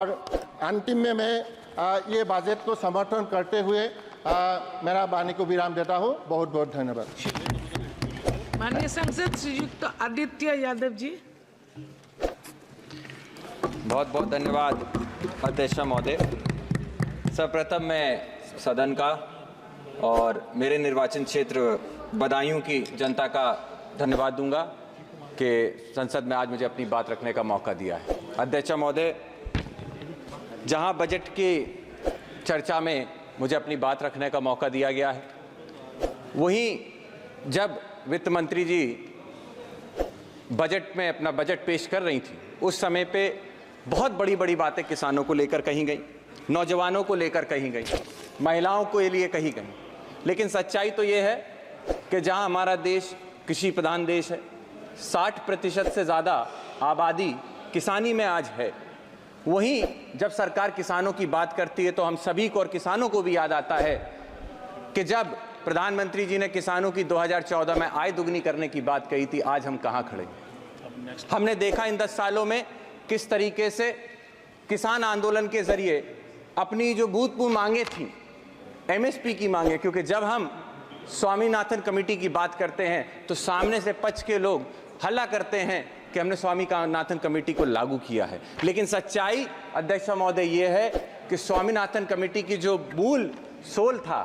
और अंतिम में मैं ये बजट को समर्थन करते हुए मेरा वाणी को विराम देता हूँ। बहुत बहुत धन्यवाद। माननीय सांसद श्रीयुक्त आदित्य यादव जी। बहुत बहुत धन्यवाद अध्यक्ष महोदय। सर्वप्रथम मैं सदन का और मेरे निर्वाचन क्षेत्र बदायूं की जनता का धन्यवाद दूंगा कि संसद में आज मुझे अपनी बात रखने का मौका दिया है। अध्यक्ष महोदय, जहां बजट की चर्चा में मुझे अपनी बात रखने का मौका दिया गया है, वहीं जब वित्त मंत्री जी बजट में अपना बजट पेश कर रही थी, उस समय पे बहुत बड़ी बड़ी बातें किसानों को लेकर कही गई, नौजवानों को लेकर कही गई, महिलाओं के लिए कही गई। लेकिन सच्चाई तो ये है कि जहां हमारा देश कृषि प्रधान देश है, 60% से ज़्यादा आबादी किसानी में आज है, वहीं जब सरकार किसानों की बात करती है तो हम सभी को और किसानों को भी याद आता है कि जब प्रधानमंत्री जी ने किसानों की 2014 में आय दुगनी करने की बात कही थी, आज हम कहां खड़े हैं। हमने देखा इन 10 सालों में किस तरीके से किसान आंदोलन के जरिए अपनी जो भूतपूर्व मांगे थी, एमएसपी की मांगे, क्योंकि जब हम स्वामीनाथन कमेटी की बात करते हैं तो सामने से पक्ष के लोग हल्ला करते हैं कि हमने स्वामीनाथन कमेटी को लागू किया है। लेकिन सच्चाई अध्यक्ष महोदय ये है कि स्वामीनाथन कमेटी की जो मूल सोल था,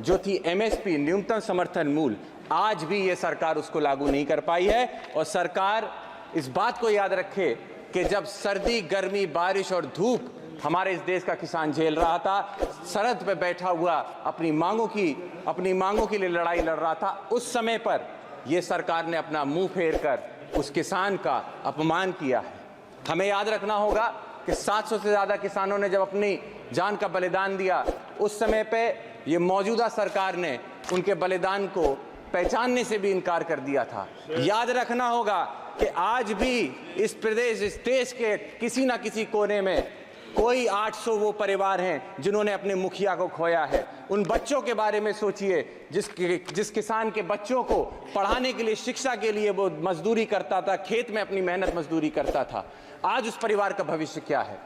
जो थी एमएसपी, न्यूनतम समर्थन मूल्य, आज भी ये सरकार उसको लागू नहीं कर पाई है। और सरकार इस बात को याद रखे कि जब सर्दी, गर्मी, बारिश और धूप हमारे इस देश का किसान झेल रहा था, सरहद पे बैठा हुआ अपनी मांगों के लिए लड़ाई लड़ रहा था, उस समय पर यह सरकार ने अपना मुंह फेर कर उस किसान का अपमान किया है। हमें याद रखना होगा कि 700 से ज़्यादा किसानों ने जब अपनी जान का बलिदान दिया, उस समय पे ये मौजूदा सरकार ने उनके बलिदान को पहचानने से भी इनकार कर दिया था। याद रखना होगा कि आज भी इस प्रदेश, इस देश के किसी ना किसी कोने में कोई 800 वो परिवार हैं जिन्होंने अपने मुखिया को खोया है। उन बच्चों के बारे में सोचिए जिस किसान के बच्चों को पढ़ाने के लिए, शिक्षा के लिए वो मजदूरी करता था, खेत में अपनी मेहनत मजदूरी करता था। आज उस परिवार का भविष्य क्या है।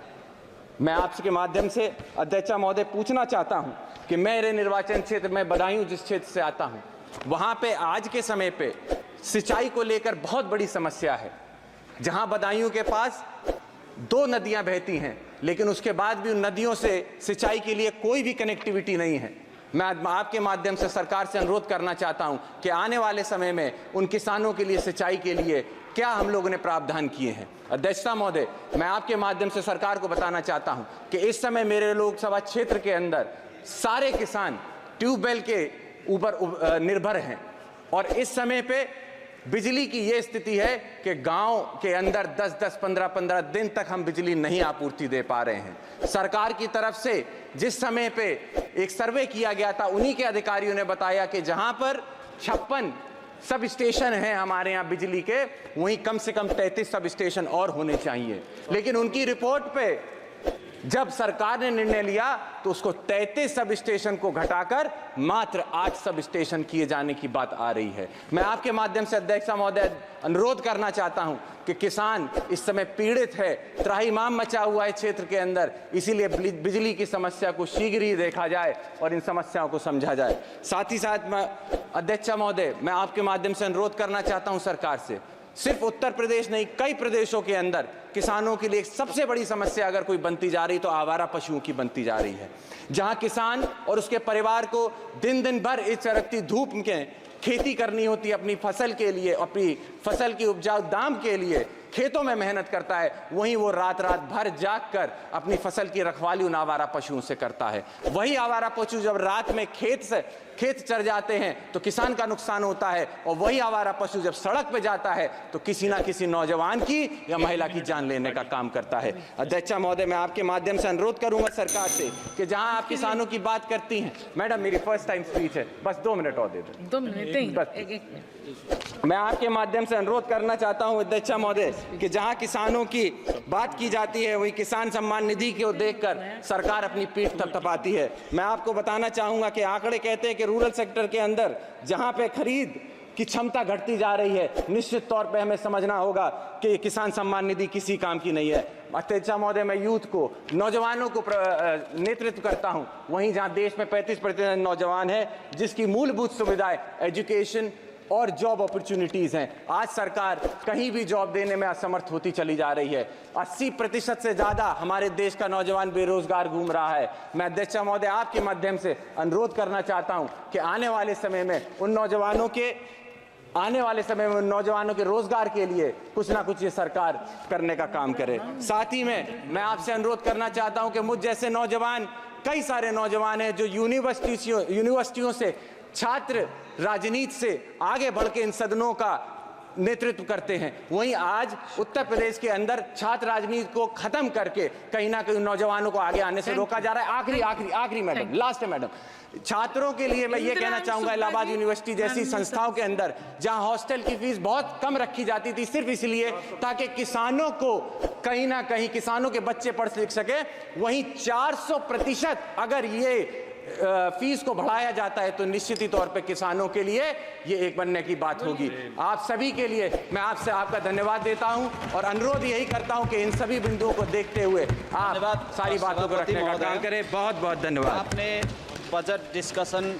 मैं आपके माध्यम से अध्यक्ष महोदय पूछना चाहता हूं कि मेरे निर्वाचन क्षेत्र में बदायूं जिस क्षेत्र से आता हूं, वहां पे आज के समय पे सिंचाई को लेकर बहुत बड़ी समस्या है। जहां बदायूं के पास 2 नदियां बहती हैं, लेकिन उसके बाद भी उन नदियों से सिंचाई के लिए कोई भी कनेक्टिविटी नहीं है। मैं आपके माध्यम से सरकार से अनुरोध करना चाहता हूं कि आने वाले समय में उन किसानों के लिए सिंचाई के लिए क्या हम लोगों ने प्रावधान किए हैं। अध्यक्षता महोदय, मैं आपके माध्यम से सरकार को बताना चाहता हूं कि इस समय मेरे लोकसभा क्षेत्र के अंदर सारे किसान ट्यूबवेल के ऊपर निर्भर हैं, और इस समय पे बिजली की ये स्थिति है कि गांव के अंदर 10-10, 15-15 दिन तक हम बिजली नहीं आपूर्ति दे पा रहे हैं। सरकार की तरफ से जिस समय पे एक सर्वे किया गया था, उन्हीं के अधिकारियों ने बताया कि जहां पर 56 सब स्टेशन हैं हमारे यहाँ बिजली के, वहीं कम से कम 33 सब स्टेशन और होने चाहिए। लेकिन उनकी रिपोर्ट पे जब सरकार ने निर्णय लिया तो उसको 33 सब स्टेशन को घटाकर मात्र 8 सब स्टेशन किए जाने की बात आ रही है। मैं आपके माध्यम से अध्यक्ष महोदय अनुरोध करना चाहता हूं कि किसान इस समय पीड़ित है, त्राहिमाम मचा हुआ है क्षेत्र के अंदर, इसीलिए बिजली की समस्या को शीघ्र ही देखा जाए और इन समस्याओं को समझा जाए। साथ ही साथ मैं अध्यक्ष महोदय, मैं आपके माध्यम से अनुरोध करना चाहता हूं सरकार से, सिर्फ उत्तर प्रदेश नहीं, कई प्रदेशों के अंदर किसानों के लिए सबसे बड़ी समस्या अगर कोई बनती जा रही तो आवारा पशुओं की बनती जा रही है। जहां किसान और उसके परिवार को दिन दिन भर इस चरकती धूप में खेती करनी होती है अपनी फसल के लिए, अपनी फसल की उपजाऊ दाम के लिए खेतों में मेहनत करता है, वहीं वो रात रात भर जाग कर अपनी फसल की रखवाली उन आवारा पशुओं से करता है। वही आवारा पशु जब रात में खेत चर जाते हैं तो किसान का नुकसान होता है, और वही आवारा पशु जब सड़क पे जाता है तो किसी ना किसी नौजवान की या महिला की जान लेने का काम करता है। अध्यक्ष महोदय, मैं आपके माध्यम से अनुरोध करूंगा सरकार से कि जहां आप किसानों की बात करती हैं, मैडम मेरी फर्स्ट टाइम स्पीच है, बस 2 मिनट और दे दो। 2 मिनट मैं आपके माध्यम से अनुरोध करना चाहता हूं अध्यक्ष महोदय कि जहां किसानों की बात की जाती है, वहीं किसान सम्मान निधि को देखकर सरकार अपनी पीठ थपथपाती है। मैं आपको बताना चाहूंगा कि आंकड़े कहते हैं कि रूरल सेक्टर के अंदर जहां पे खरीद की क्षमता घटती जा रही है, निश्चित तौर पे हमें समझना होगा कि किसान सम्मान निधि किसी काम की नहीं है। अध्यक्षा महोदय, मैं यूथ को, नौजवानों को नेतृत्व करता हूं, वहीं जहां देश में 35% नौजवान है जिसकी मूलभूत सुविधाएं एजुकेशन और जॉब अपॉर्चुनिटीज हैं, आज सरकार कहीं भी जॉब देने में असमर्थ होती चली जा रही है। 80% से ज्यादा हमारे देश का नौजवान बेरोजगार घूम रहा है। मैं अध्यक्ष महोदय आपके माध्यम से अनुरोध करना चाहता हूं कि आने वाले समय में उन नौजवानों के रोजगार के लिए कुछ ना कुछ ये सरकार करने का काम करे। साथ ही में मैं आपसे अनुरोध करना चाहता हूं कि मुझ जैसे नौजवान, कई सारे नौजवान हैं जो यूनिवर्सिटियों से छात्र राजनीति से आगे बढ़ के इन सदनों का नेतृत्व करते हैं, वहीं आज उत्तर प्रदेश के अंदर छात्र राजनीति को खत्म करके कहीं ना कहीं नौजवानों को आगे आने से रोका जा रहा है। आखिरी मैडम, लास्ट है मैडम, छात्रों के लिए मैं ये कहना चाहूंगा, इलाहाबाद यूनिवर्सिटी जैसी संस्थाओं के अंदर जहां हॉस्टल की फीस बहुत कम रखी जाती थी सिर्फ इसलिए ताकि किसानों को कहीं ना कहीं किसानों के बच्चे पढ़ लिख सके, वहीं 400% अगर ये फीस को बढ़ाया जाता है तो निश्चित ही तौर पे किसानों के लिए ये एक बनने की बात होगी। आप सभी के लिए मैं आपसे आपका धन्यवाद देता हूं और अनुरोध यही करता हूं कि इन सभी बिंदुओं को देखते हुए आप सारी बातों को रखने का काम करें। बहुत बहुत धन्यवाद। आपने बजट डिस्कशन